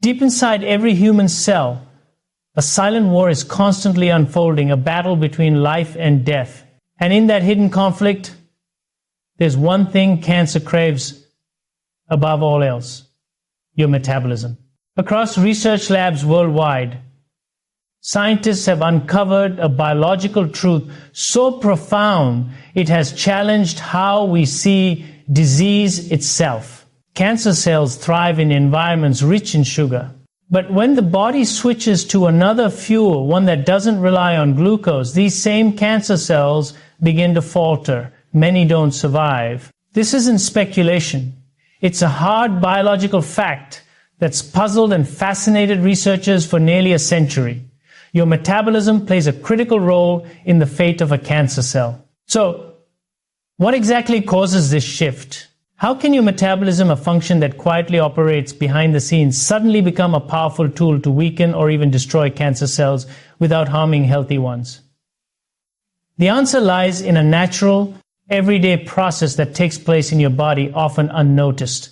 Deep inside every human cell, a silent war is constantly unfolding, a battle between life and death. And in that hidden conflict, there's one thing cancer craves above all else: your metabolism. Across research labs worldwide, scientists have uncovered a biological truth so profound it has challenged how we see disease itself. Cancer cells thrive in environments rich in sugar. But when the body switches to another fuel, one that doesn't rely on glucose, these same cancer cells begin to falter. Many don't survive. This isn't speculation. It's a hard biological fact that's puzzled and fascinated researchers for nearly a century. Your metabolism plays a critical role in the fate of a cancer cell. So, what exactly causes this shift? How can your metabolism, a function that quietly operates behind the scenes, suddenly become a powerful tool to weaken or even destroy cancer cells without harming healthy ones? The answer lies in a natural, everyday process that takes place in your body, often unnoticed.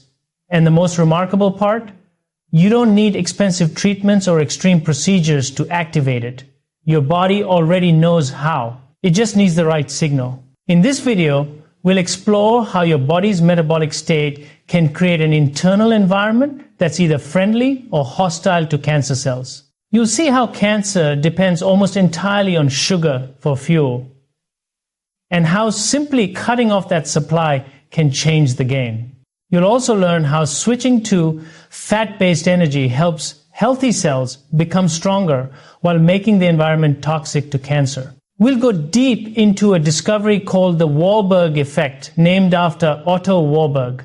And the most remarkable part? You don't need expensive treatments or extreme procedures to activate it. Your body already knows how. It just needs the right signal. In this video, we'll explore how your body's metabolic state can create an internal environment that's either friendly or hostile to cancer cells. You'll see how cancer depends almost entirely on sugar for fuel, and how simply cutting off that supply can change the game. You'll also learn how switching to fat-based energy helps healthy cells become stronger while making the environment toxic to cancer. We'll go deep into a discovery called the Warburg effect, named after Otto Warburg,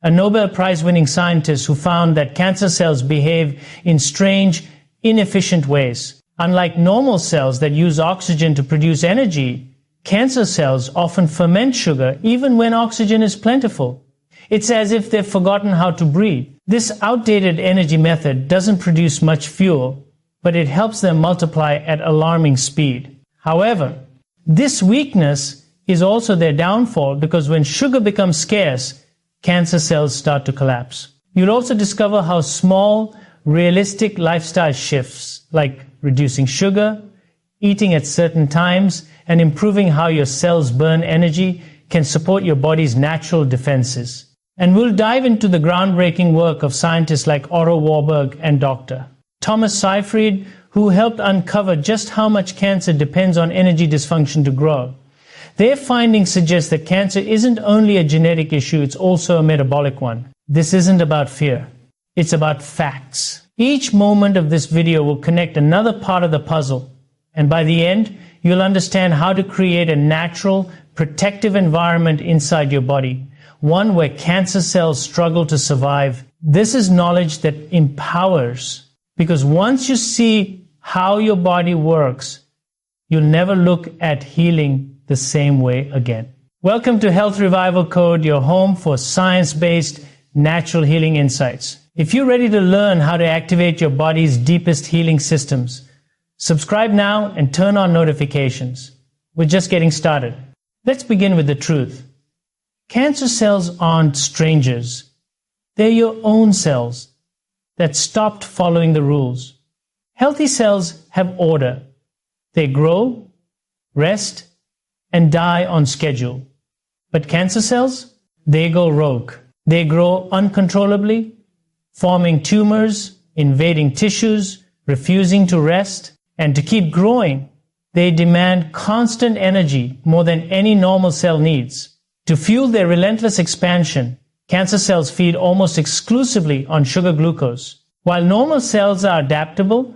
a Nobel Prize-winning scientist who found that cancer cells behave in strange, inefficient ways. Unlike normal cells that use oxygen to produce energy, cancer cells often ferment sugar even when oxygen is plentiful. It's as if they've forgotten how to breathe. This outdated energy method doesn't produce much fuel, but it helps them multiply at alarming speed. However, this weakness is also their downfall, because when sugar becomes scarce, cancer cells start to collapse. You'll also discover how small, realistic lifestyle shifts, like reducing sugar, eating at certain times, and improving how your cells burn energy, can support your body's natural defenses. And we'll dive into the groundbreaking work of scientists like Otto Warburg and Dr. Thomas Seyfried, who helped uncover just how much cancer depends on energy dysfunction to grow. Their findings suggest that cancer isn't only a genetic issue, it's also a metabolic one. This isn't about fear. It's about facts. Each moment of this video will connect another part of the puzzle, and by the end, you'll understand how to create a natural, protective environment inside your body, one where cancer cells struggle to survive. This is knowledge that empowers, because once you see how your body works, you'll never look at healing the same way again. Welcome to Health Revival Code, your home for science-based natural healing insights. If you're ready to learn how to activate your body's deepest healing systems, subscribe now and turn on notifications. We're just getting started. Let's begin with the truth. Cancer cells aren't strangers. They're your own cells that stopped following the rules. Healthy cells have order. They grow, rest, and die on schedule. But cancer cells, they go rogue. They grow uncontrollably, forming tumors, invading tissues, refusing to rest. And to keep growing, they demand constant energy, more than any normal cell needs. To fuel their relentless expansion, cancer cells feed almost exclusively on sugar glucose. While normal cells are adaptable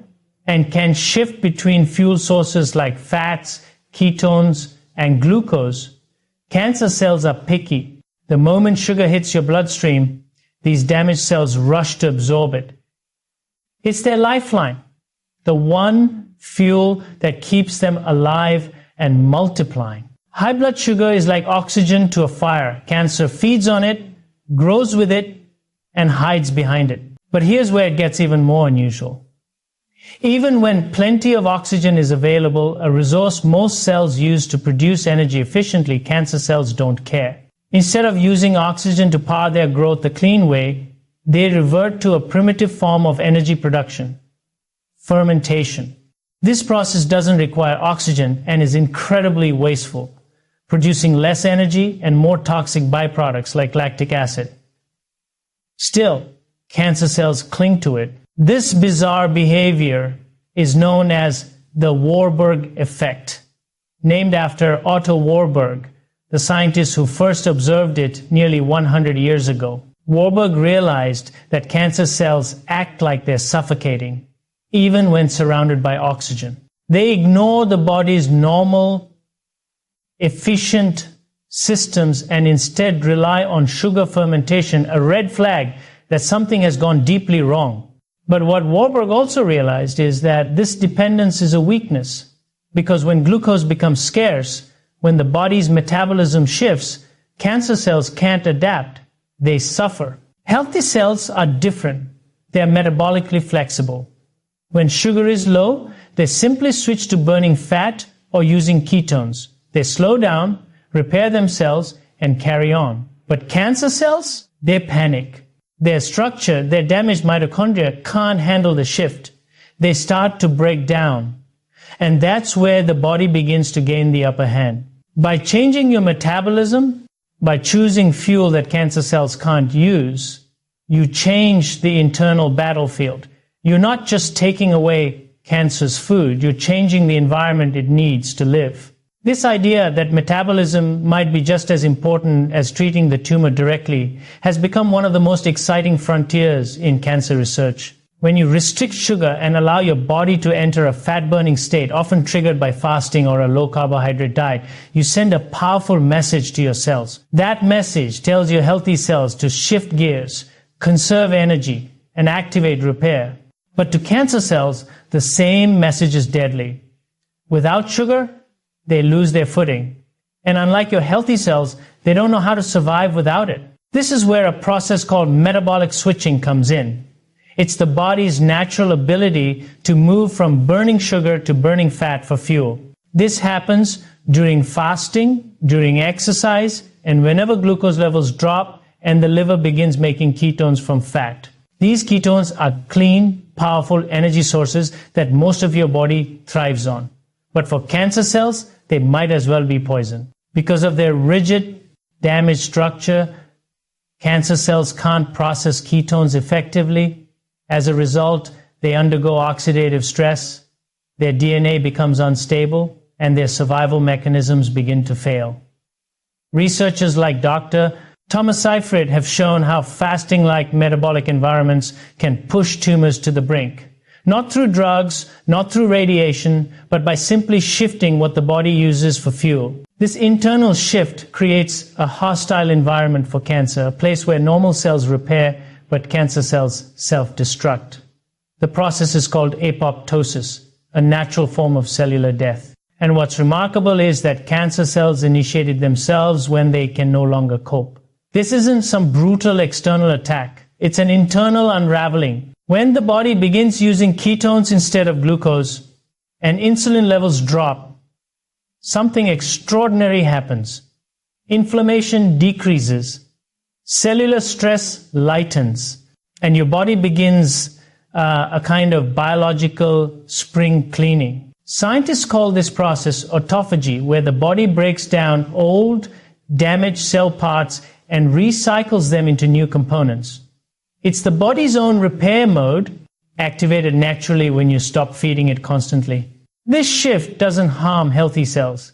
and can shift between fuel sources like fats, ketones, and glucose, cancer cells are picky. The moment sugar hits your bloodstream, these damaged cells rush to absorb it. It's their lifeline, the one fuel that keeps them alive and multiplying. High blood sugar is like oxygen to a fire. Cancer feeds on it, grows with it, and hides behind it. But here's where it gets even more unusual. Even when plenty of oxygen is available, a resource most cells use to produce energy efficiently, cancer cells don't care. Instead of using oxygen to power their growth the clean way, they revert to a primitive form of energy production, fermentation. This process doesn't require oxygen and is incredibly wasteful, producing less energy and more toxic byproducts like lactic acid. Still, cancer cells cling to it. This bizarre behavior is known as the Warburg effect, named after Otto Warburg, the scientist who first observed it nearly 100 years ago. Warburg realized that cancer cells act like they're suffocating, even when surrounded by oxygen. They ignore the body's normal, efficient systems and instead rely on sugar fermentation, a red flag that something has gone deeply wrong. But what Warburg also realized is that this dependence is a weakness, because when glucose becomes scarce, when the body's metabolism shifts, cancer cells can't adapt. They suffer. Healthy cells are different. They are metabolically flexible. When sugar is low, they simply switch to burning fat or using ketones. They slow down, repair themselves, and carry on. But cancer cells, they panic. Their structure, their damaged mitochondria can't handle the shift. They start to break down. And that's where the body begins to gain the upper hand. By changing your metabolism, by choosing fuel that cancer cells can't use, you change the internal battlefield. You're not just taking away cancer's food, you're changing the environment it needs to live. This idea that metabolism might be just as important as treating the tumor directly has become one of the most exciting frontiers in cancer research. When you restrict sugar and allow your body to enter a fat-burning state, often triggered by fasting or a low-carbohydrate diet, you send a powerful message to your cells. That message tells your healthy cells to shift gears, conserve energy, and activate repair. But to cancer cells, the same message is deadly. Without sugar, they lose their footing. And unlike your healthy cells, they don't know how to survive without it. This is where a process called metabolic switching comes in. It's the body's natural ability to move from burning sugar to burning fat for fuel. This happens during fasting, during exercise, and whenever glucose levels drop and the liver begins making ketones from fat. These ketones are clean, powerful energy sources that most of your body thrives on. But for cancer cells, they might as well be poison. Because of their rigid, damaged structure, cancer cells can't process ketones effectively. As a result, they undergo oxidative stress, their DNA becomes unstable, and their survival mechanisms begin to fail. Researchers like Dr. Thomas Seyfried have shown how fasting-like metabolic environments can push tumors to the brink. Not through drugs, not through radiation, but by simply shifting what the body uses for fuel. This internal shift creates a hostile environment for cancer, a place where normal cells repair, but cancer cells self-destruct. The process is called apoptosis, a natural form of cellular death. And what's remarkable is that cancer cells initiated themselves when they can no longer cope. This isn't some brutal external attack. It's an internal unraveling. When the body begins using ketones instead of glucose and insulin levels drop, something extraordinary happens. Inflammation decreases, cellular stress lightens, and your body begins a kind of biological spring cleaning. Scientists call this process autophagy, where the body breaks down old, damaged cell parts and recycles them into new components. It's the body's own repair mode, activated naturally when you stop feeding it constantly. This shift doesn't harm healthy cells.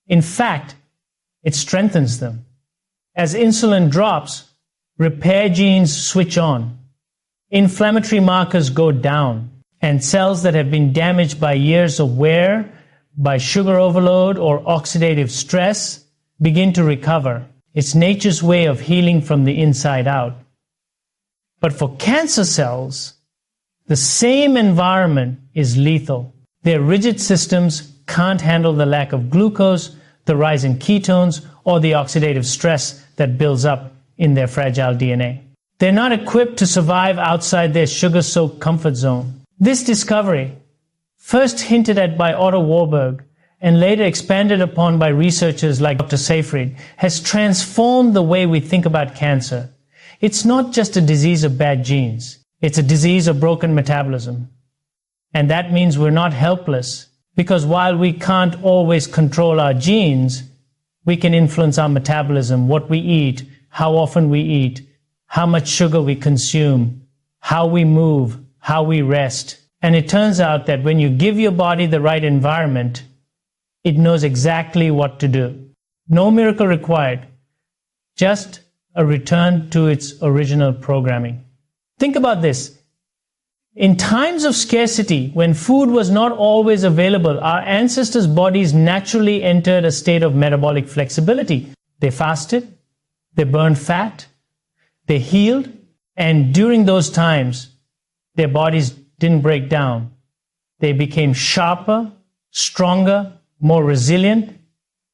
In fact, it strengthens them. As insulin drops, repair genes switch on. Inflammatory markers go down, and cells that have been damaged by years of wear, by sugar overload or oxidative stress, begin to recover. It's nature's way of healing from the inside out. But for cancer cells, the same environment is lethal. Their rigid systems can't handle the lack of glucose, the rise in ketones, or the oxidative stress that builds up in their fragile DNA. They're not equipped to survive outside their sugar-soaked comfort zone. This discovery, first hinted at by Otto Warburg and later expanded upon by researchers like Dr. Seyfried, has transformed the way we think about cancer. it's not just a disease of bad genes. It's a disease of broken metabolism. And that means we're not helpless, because while we can't always control our genes, we can influence our metabolism, what we eat, how often we eat, how much sugar we consume, how we move, how we rest. And it turns out that when you give your body the right environment, it knows exactly what to do. No miracle required, just a return to its original programming. Think about this. In times of scarcity, when food was not always available, our ancestors' bodies naturally entered a state of metabolic flexibility. They fasted, they burned fat, they healed, and during those times, their bodies didn't break down. They became sharper, stronger, more resilient.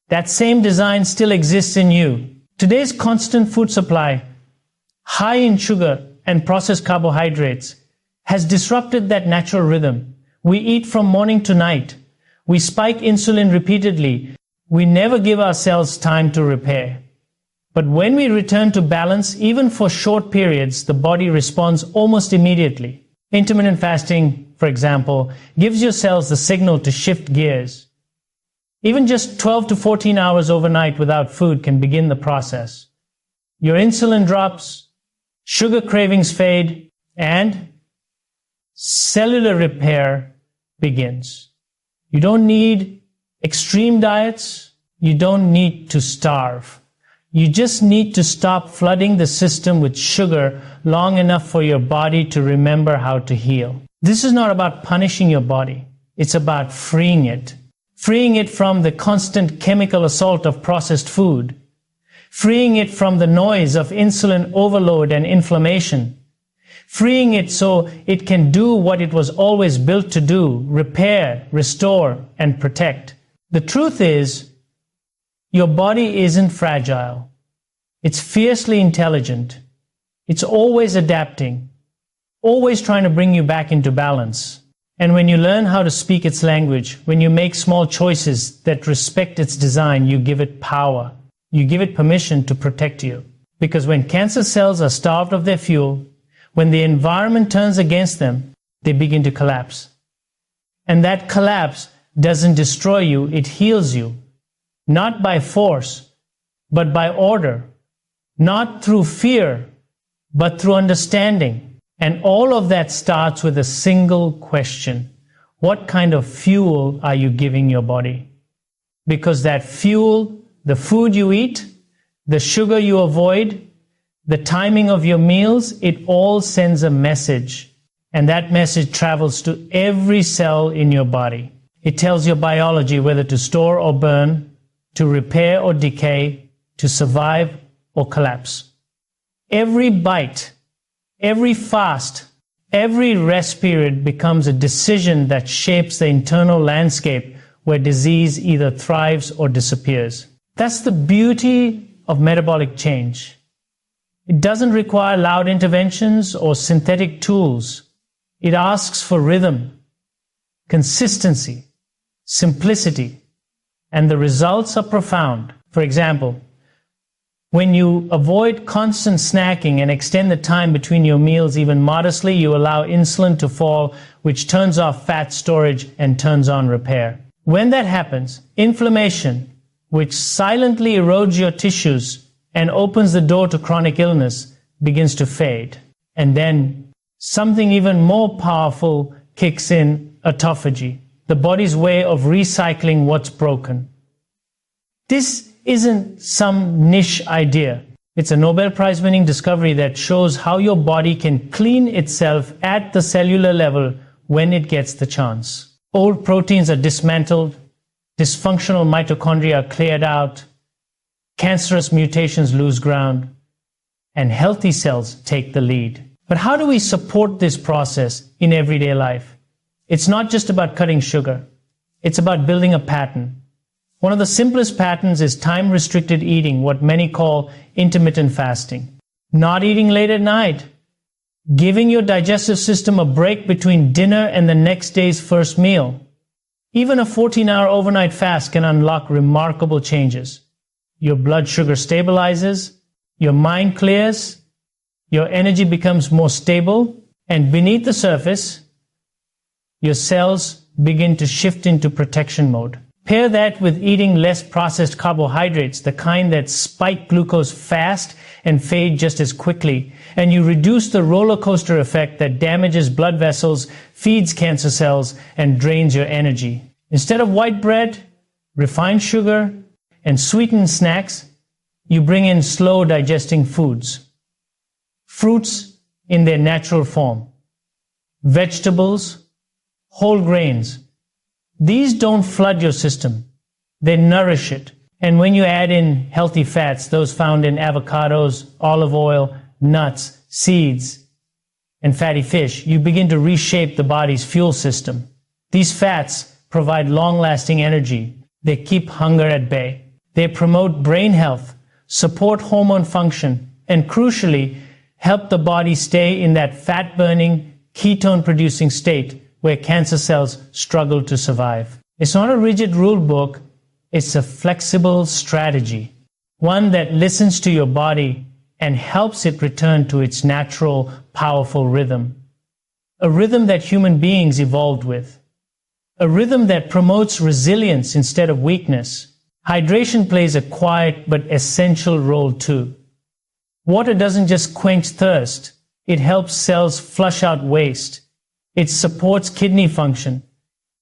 That same design still exists in you. Today's constant food supply, high in sugar and processed carbohydrates, has disrupted that natural rhythm. We eat from morning to night. We spike insulin repeatedly. We never give ourselves time to repair. But when we return to balance, even for short periods, the body responds almost immediately. Intermittent fasting, for example, gives your cells the signal to shift gears. Even just 12 to 14 hours overnight without food can begin the process. Your insulin drops, sugar cravings fade, and cellular repair begins. You don't need extreme diets. You don't need to starve. You just need to stop flooding the system with sugar long enough for your body to remember how to heal. This is not about punishing your body. It's about freeing it. Freeing it from the constant chemical assault of processed food. Freeing it from the noise of insulin overload and inflammation. Freeing it so it can do what it was always built to do: repair, restore, and protect. The truth is, your body isn't fragile. It's fiercely intelligent. It's always adapting, always trying to bring you back into balance. And when you learn how to speak its language, when you make small choices that respect its design, you give it power. You give it permission to protect you. Because when cancer cells are starved of their fuel, when the environment turns against them, they begin to collapse. And that collapse doesn't destroy you, it heals you. Not by force, but by order. Not through fear, but through understanding. And all of that starts with a single question. What kind of fuel are you giving your body? Because that fuel, the food you eat, the sugar you avoid, the timing of your meals, it all sends a message. And that message travels to every cell in your body. It tells your biology whether to store or burn, to repair or decay, to survive or collapse. Every bite, every fast, every rest period becomes a decision that shapes the internal landscape where disease either thrives or disappears. That's the beauty of metabolic change. It doesn't require loud interventions or synthetic tools. It asks for rhythm, consistency, simplicity, and the results are profound. For example, when you avoid constant snacking and extend the time between your meals even modestly, you allow insulin to fall, which turns off fat storage and turns on repair. When that happens, inflammation, which silently erodes your tissues and opens the door to chronic illness, begins to fade. And then something even more powerful kicks in: autophagy, the body's way of recycling what's broken. This isn't some niche idea. It's a Nobel Prize-winning discovery that shows how your body can clean itself at the cellular level when it gets the chance. Old proteins are dismantled, dysfunctional mitochondria are cleared out, cancerous mutations lose ground, and healthy cells take the lead. But how do we support this process in everyday life? It's not just about cutting sugar. It's about building a pattern. One of the simplest patterns is time-restricted eating, what many call intermittent fasting. Not eating late at night. Giving your digestive system a break between dinner and the next day's first meal. Even a 14-hour overnight fast can unlock remarkable changes. Your blood sugar stabilizes, your mind clears, your energy becomes more stable, and beneath the surface, your cells begin to shift into protection mode. Pair that with eating less processed carbohydrates, the kind that spike glucose fast and fade just as quickly, and you reduce the roller coaster effect that damages blood vessels, feeds cancer cells, and drains your energy. Instead of white bread, refined sugar, and sweetened snacks, you bring in slow digesting foods. Fruits in their natural form, vegetables, whole grains. These don't flood your system, they nourish it. And when you add in healthy fats, those found in avocados, olive oil, nuts, seeds, and fatty fish, you begin to reshape the body's fuel system. These fats provide long-lasting energy. They keep hunger at bay. They promote brain health, support hormone function, and crucially, help the body stay in that fat-burning, ketone-producing state where cancer cells struggle to survive. It's not a rigid rule book, it's a flexible strategy, one that listens to your body and helps it return to its natural, powerful rhythm. A rhythm that human beings evolved with. A rhythm that promotes resilience instead of weakness. Hydration plays a quiet but essential role too. Water doesn't just quench thirst, it helps cells flush out waste. It supports kidney function.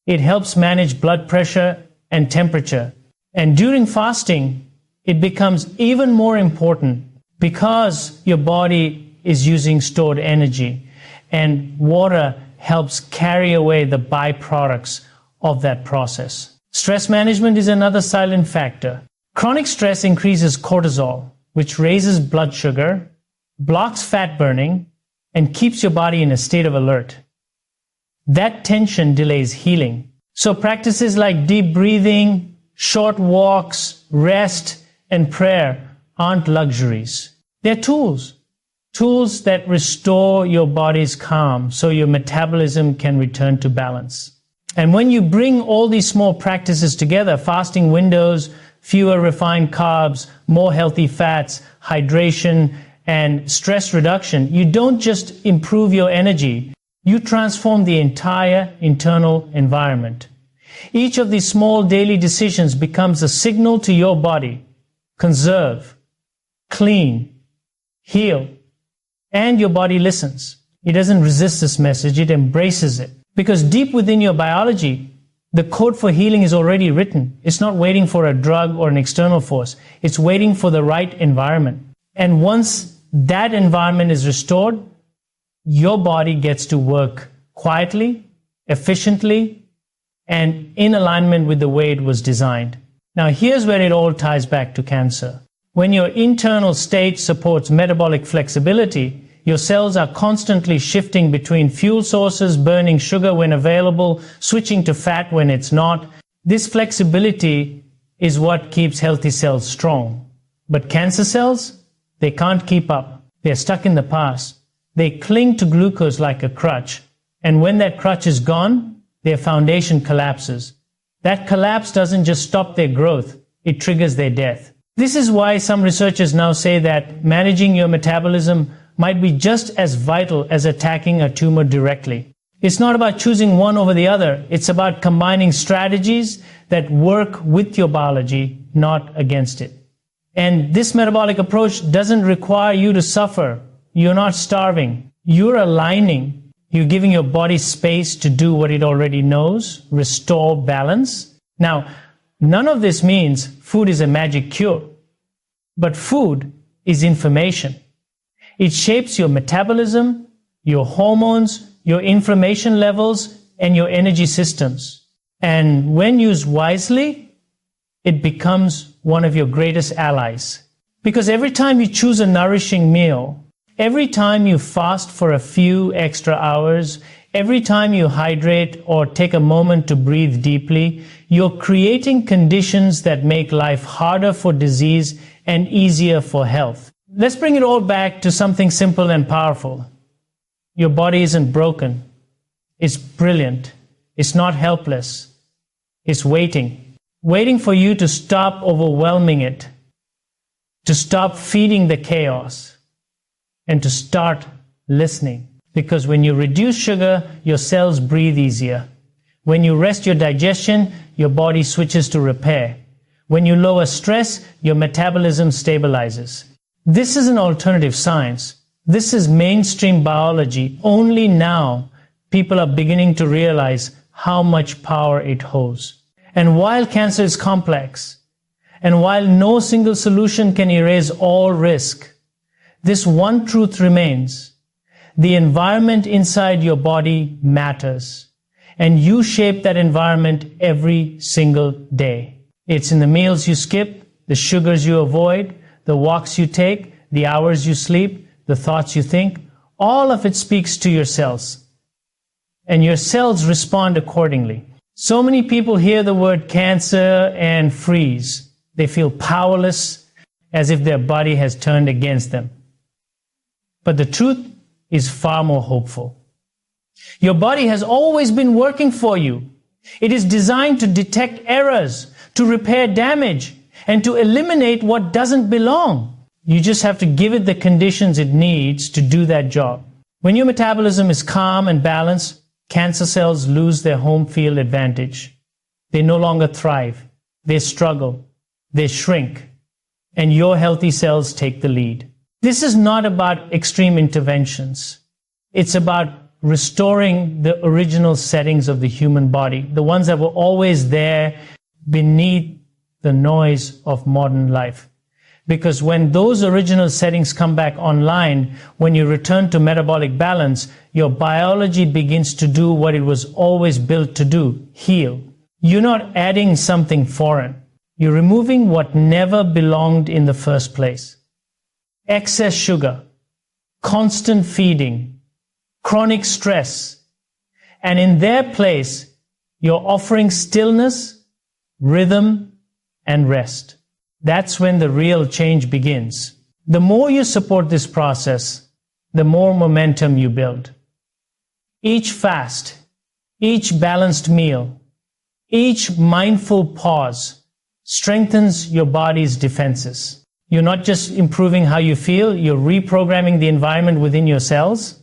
It helps manage blood pressure and temperature. And during fasting, it becomes even more important because your body is using stored energy, and water helps carry away the byproducts of that process. Stress management is another silent factor. Chronic stress increases cortisol, which raises blood sugar, blocks fat burning, and keeps your body in a state of alert. That tension delays healing. So practices like deep breathing, short walks, rest, and prayer aren't luxuries. They're tools. Tools that restore your body's calm so your metabolism can return to balance. And when you bring all these small practices together, fasting windows, fewer refined carbs, more healthy fats, hydration, and stress reduction, you don't just improve your energy, you transform the entire internal environment. Each of these small daily decisions becomes a signal to your body. Conserve, clean, heal, and your body listens. It doesn't resist this message, it embraces it. Because deep within your biology, the code for healing is already written. It's not waiting for a drug or an external force. It's waiting for the right environment. And once that environment is restored, your body gets to work quietly, efficiently, and in alignment with the way it was designed. Now here's where it all ties back to cancer. When your internal state supports metabolic flexibility, your cells are constantly shifting between fuel sources, burning sugar when available, switching to fat when it's not. This flexibility is what keeps healthy cells strong. But cancer cells, they can't keep up. They're stuck in the past. They cling to glucose like a crutch. And when that crutch is gone, their foundation collapses. That collapse doesn't just stop their growth, it triggers their death. This is why some researchers now say that managing your metabolism might be just as vital as attacking a tumor directly. It's not about choosing one over the other. It's about combining strategies that work with your biology, not against it. And this metabolic approach doesn't require you to suffer. You're not starving. You're aligning. You're giving your body space to do what it already knows, restore balance. Now, none of this means food is a magic cure. But food is information. It shapes your metabolism, your hormones, your inflammation levels, and your energy systems. And when used wisely, it becomes one of your greatest allies. Because every time you choose a nourishing meal, every time you fast for a few extra hours, every time you hydrate or take a moment to breathe deeply, you're creating conditions that make life harder for disease and easier for health. Let's bring it all back to something simple and powerful. Your body isn't broken. It's brilliant. It's not helpless. It's waiting. Waiting for you to stop overwhelming it, to stop feeding the chaos, and to start listening. Because when you reduce sugar, your cells breathe easier. When you rest your digestion, your body switches to repair. When you lower stress, your metabolism stabilizes. This is an alternative science. This is mainstream biology. Only now people are beginning to realize how much power it holds. And while cancer is complex, and while no single solution can erase all risk, this one truth remains: the environment inside your body matters, and you shape that environment every single day. It's in the meals you skip, the sugars you avoid, the walks you take, the hours you sleep, the thoughts you think. All of it speaks to your cells, and your cells respond accordingly. So many people hear the word cancer and freeze. They feel powerless, as if their body has turned against them. But the truth is far more hopeful. Your body has always been working for you. It is designed to detect errors, to repair damage, and to eliminate what doesn't belong. You just have to give it the conditions it needs to do that job. When your metabolism is calm and balanced, cancer cells lose their home field advantage. They no longer thrive. They struggle. They shrink. And your healthy cells take the lead. This is not about extreme interventions. It's about restoring the original settings of the human body, the ones that were always there beneath the noise of modern life. Because when those original settings come back online, when you return to metabolic balance, your biology begins to do what it was always built to do: heal. You're not adding something foreign. You're removing what never belonged in the first place. Excess sugar, constant feeding, chronic stress, and in their place, you're offering stillness, rhythm, and rest. That's when the real change begins. The more you support this process, the more momentum you build. Each fast, each balanced meal, each mindful pause strengthens your body's defenses. You're not just improving how you feel, you're reprogramming the environment within your cells.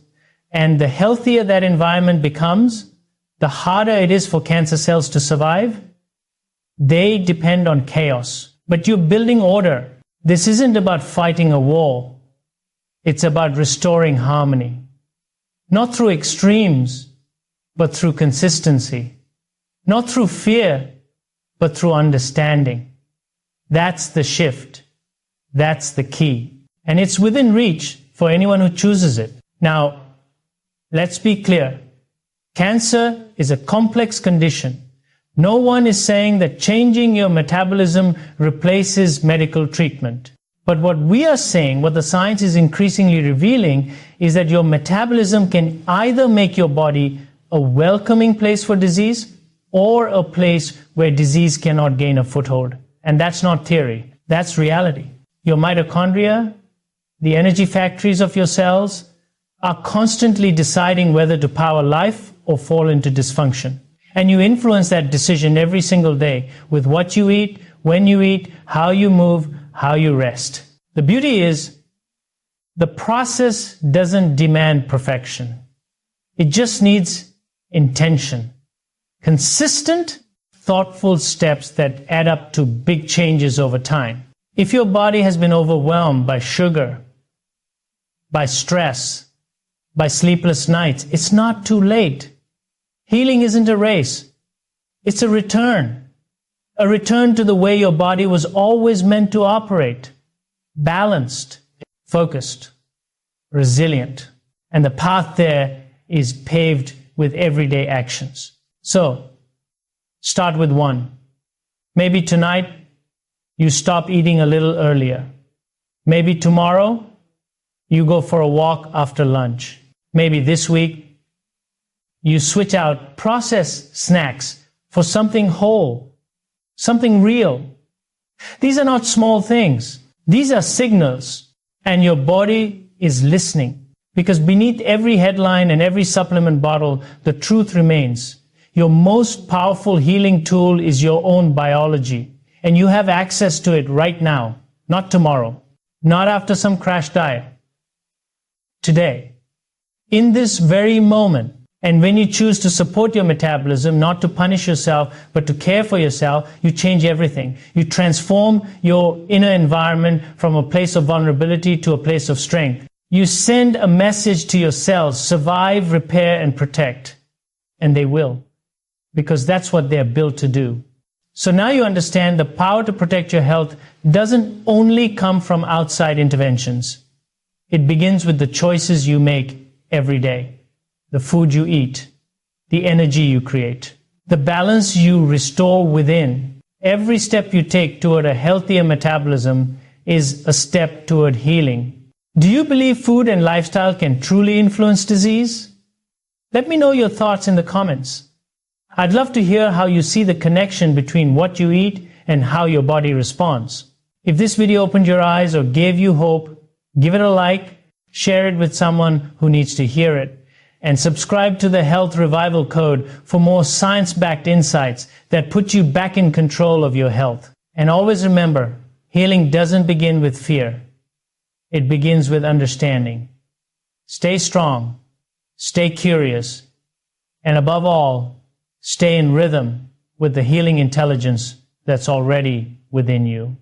And the healthier that environment becomes, the harder it is for cancer cells to survive. They depend on chaos. But you're building order. This isn't about fighting a war. It's about restoring harmony. Not through extremes, but through consistency. Not through fear, but through understanding. That's the shift. That's the key. And it's within reach for anyone who chooses it. Now, let's be clear. Cancer is a complex condition. No one is saying that changing your metabolism replaces medical treatment. But what we are saying, what the science is increasingly revealing, is that your metabolism can either make your body a welcoming place for disease or a place where disease cannot gain a foothold. And that's not theory. That's reality. Your mitochondria, the energy factories of your cells, are constantly deciding whether to power life or fall into dysfunction. And you influence that decision every single day with what you eat, when you eat, how you move, how you rest. The beauty is, the process doesn't demand perfection. It just needs intention. Consistent, thoughtful steps that add up to big changes over time. If your body has been overwhelmed by sugar, by stress, by sleepless nights, it's not too late. Healing isn't a race. It's a return to the way your body was always meant to operate. Balanced, focused, resilient. And the path there is paved with everyday actions. So, start with one. Maybe tonight, you stop eating a little earlier. Maybe tomorrow, you go for a walk after lunch. Maybe this week, you switch out processed snacks for something whole, something real. These are not small things. These are signals, and your body is listening. Because beneath every headline and every supplement bottle, the truth remains. Your most powerful healing tool is your own biology, and you have access to it right now, not tomorrow, not after some crash diet. today, in this very moment. And when you choose to support your metabolism, not to punish yourself, but to care for yourself, you change everything. You transform your inner environment from a place of vulnerability to a place of strength. You send a message to your cells: survive, repair, and protect. And they will, because that's what they're built to do. So now you understand the power to protect your health doesn't only come from outside interventions. It begins with the choices you make every day. The food you eat, the energy you create, the balance you restore within. Every step you take toward a healthier metabolism is a step toward healing. Do you believe food and lifestyle can truly influence disease? Let me know your thoughts in the comments. I'd love to hear how you see the connection between what you eat and how your body responds. If this video opened your eyes or gave you hope, give it a like, share it with someone who needs to hear it, and subscribe to the Health Revival Code for more science-backed insights that put you back in control of your health. And always remember, healing doesn't begin with fear. It begins with understanding. Stay strong, stay curious, and above all, stay in rhythm with the healing intelligence that's already within you.